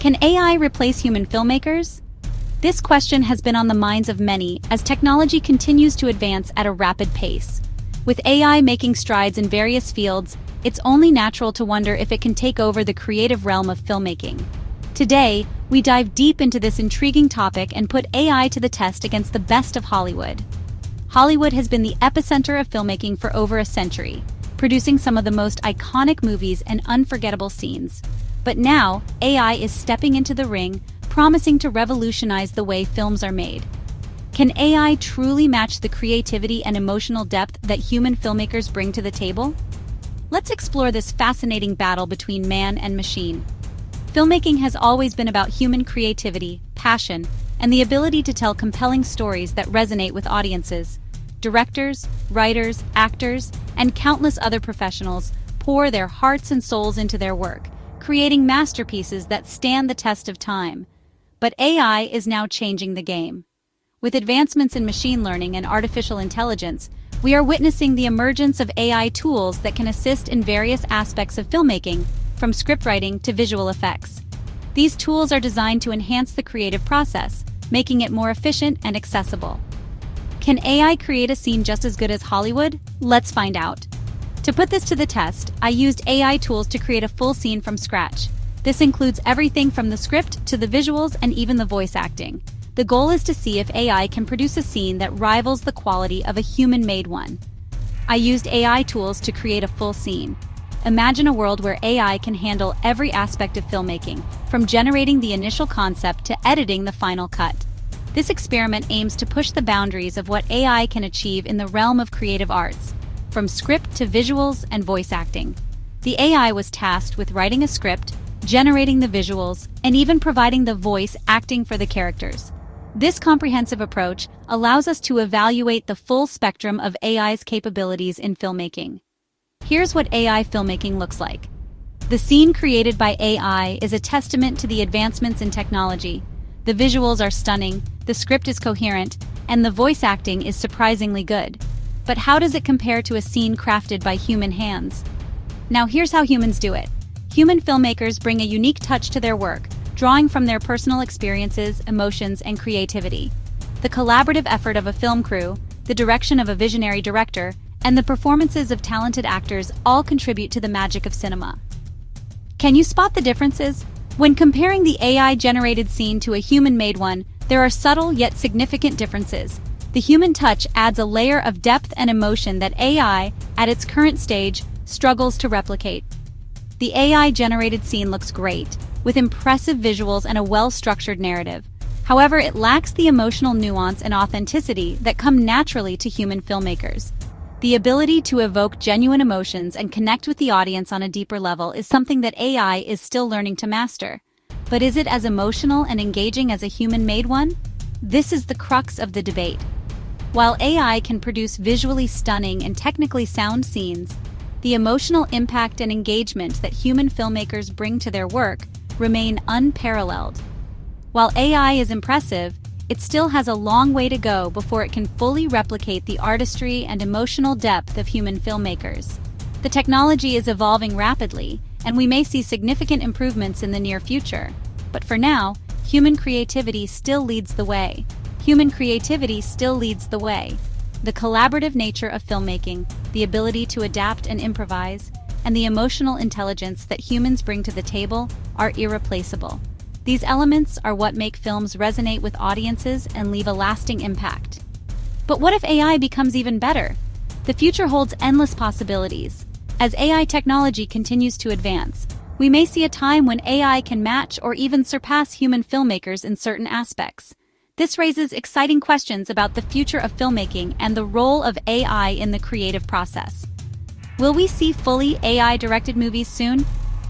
Can AI replace human filmmakers? This question has been on the minds of many as technology continues to advance at a rapid pace. With AI making strides in various fields, it's only natural to wonder if it can take over the creative realm of filmmaking. Today, we dive deep into this intriguing topic and put AI to the test against the best of Hollywood. Hollywood has been the epicenter of filmmaking for over a century, producing some of the most iconic movies and unforgettable scenes. But now, AI is stepping into the ring, promising to revolutionize the way films are made. Can AI truly match the creativity and emotional depth that human filmmakers bring to the table? Let's explore this fascinating battle between man and machine. Filmmaking has always been about human creativity, passion, and the ability to tell compelling stories that resonate with audiences. Directors, writers, actors, and countless other professionals pour their hearts and souls into their work, creating masterpieces that stand the test of time. But AI is now changing the game. With advancements in machine learning and artificial intelligence, we are witnessing the emergence of AI tools that can assist in various aspects of filmmaking, from scriptwriting to visual effects. These tools are designed to enhance the creative process, making it more efficient and accessible. Can AI create a scene just as good as Hollywood? Let's find out. To put this to the test, I used AI tools to create a full scene from scratch. This includes everything from the script to the visuals and even the voice acting. The goal is to see if AI can produce a scene that rivals the quality of a human-made one. I used AI tools to create a full scene. Imagine a world where AI can handle every aspect of filmmaking, from generating the initial concept to editing the final cut. This experiment aims to push the boundaries of what AI can achieve in the realm of creative arts, from script to visuals and voice acting. The AI was tasked with writing a script, generating the visuals, and even providing the voice acting for the characters. This comprehensive approach allows us to evaluate the full spectrum of AI's capabilities in filmmaking. Here's what AI filmmaking looks like. The scene created by AI is a testament to the advancements in technology. The visuals are stunning, the script is coherent, and the voice acting is surprisingly good. But how does it compare to a scene crafted by human hands? Now here's how humans do it. Human filmmakers bring a unique touch to their work, drawing from their personal experiences, emotions, and creativity. The collaborative effort of a film crew, the direction of a visionary director, and the performances of talented actors all contribute to the magic of cinema. Can you spot the differences? When comparing the AI-generated scene to a human-made one, there are subtle yet significant differences. The human touch adds a layer of depth and emotion that AI, at its current stage, struggles to replicate. The AI-generated scene looks great, with impressive visuals and a well-structured narrative. However, it lacks the emotional nuance and authenticity that come naturally to human filmmakers. The ability to evoke genuine emotions and connect with the audience on a deeper level is something that AI is still learning to master. But is it as emotional and engaging as a human-made one? This is the crux of the debate. While AI can produce visually stunning and technically sound scenes, the emotional impact and engagement that human filmmakers bring to their work remain unparalleled. While AI is impressive, it still has a long way to go before it can fully replicate the artistry and emotional depth of human filmmakers. The technology is evolving rapidly, and we may see significant improvements in the near future. But for now, human creativity still leads the way. Human creativity still leads the way. The collaborative nature of filmmaking, the ability to adapt and improvise, and the emotional intelligence that humans bring to the table are irreplaceable. These elements are what make films resonate with audiences and leave a lasting impact. But what if AI becomes even better? The future holds endless possibilities. As AI technology continues to advance, we may see a time when AI can match or even surpass human filmmakers in certain aspects. This raises exciting questions about the future of filmmaking and the role of AI in the creative process. Will we see fully AI-directed movies soon?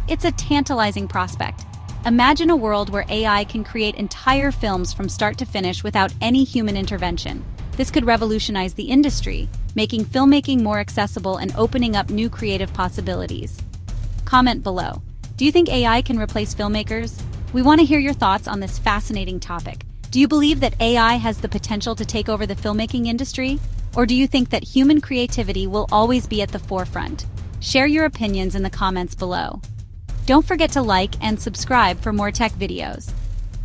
It's a tantalizing prospect. Imagine a world where AI can create entire films from start to finish without any human intervention. This could revolutionize the industry, making filmmaking more accessible and opening up new creative possibilities. Comment below. Do you think AI can replace filmmakers? We want to hear your thoughts on this fascinating topic. Do you believe that AI has the potential to take over the filmmaking industry? Or do you think that human creativity will always be at the forefront? Share your opinions in the comments below. Don't forget to like and subscribe for more tech videos.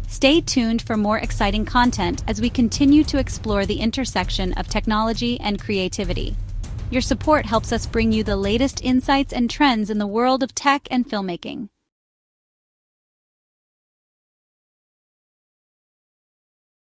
Stay tuned for more exciting content as we continue to explore the intersection of technology and creativity. Your support helps us bring you the latest insights and trends in the world of tech and filmmaking.